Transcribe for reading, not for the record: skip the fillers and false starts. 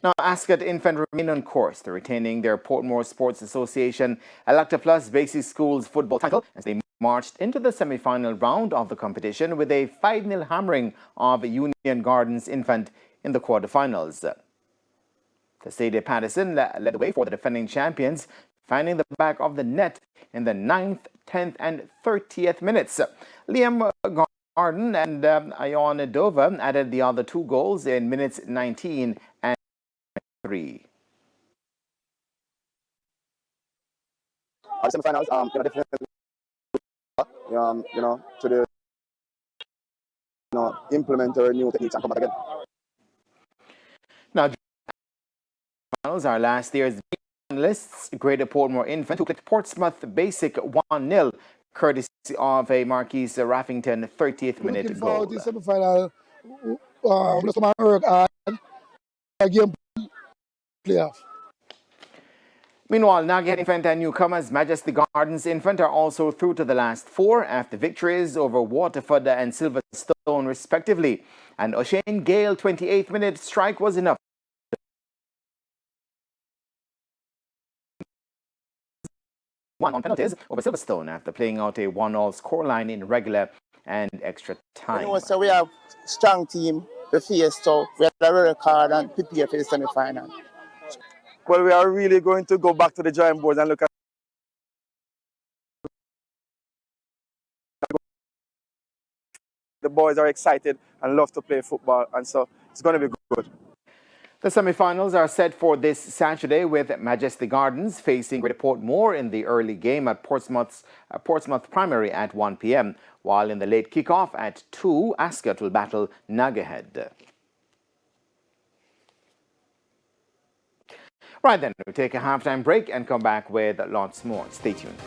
Now, Ascot Infant remain on course to retaining their Portmore Sports Association Alacta Plus Basic Schools football title as they marched into the semi-final round of the competition with a 5-0 hammering of Union Gardens Infant in the quarterfinals. Tasade Patterson led the way for the defending champions, finding the back of the net in the 9th, 10th and 30th minutes. Liam Garden and Ion Dover added the other 2 goals in minutes 19 and 3. Our semi-finals, definitely, to the, implement our new techniques and come back again. Now, our last year's finalists, Greater Portmore Infant, who clicked Portsmouth Basic 1-0, courtesy of a Marquis Raffington 30th minute goal. Looking forward to the semi-final, some work and a game playoff. Meanwhile, Nagahead Infant and newcomers Majesty Gardens Infant are also through to the last 4 after victories over Waterford and Silverstone respectively. And O'Shane Gale 28th minute strike was enough. One on penalties over Silverstone after playing out a 1-all scoreline in regular and extra time. So we have a strong team to face, so we have a record and prepare for the semi-final. Well, we are really going to go back to the drawing board and look at the boys are excited and love to play football, and so it's going to be good. The semi-finals are set for this Saturday with Majesty Gardens facing Greater Portmore in the early game at Portsmouth Primary at 1 p.m, while in the late kickoff at 2, Ascot will battle Nagahead. Right then, we'll take a halftime break and come back with lots more. Stay tuned.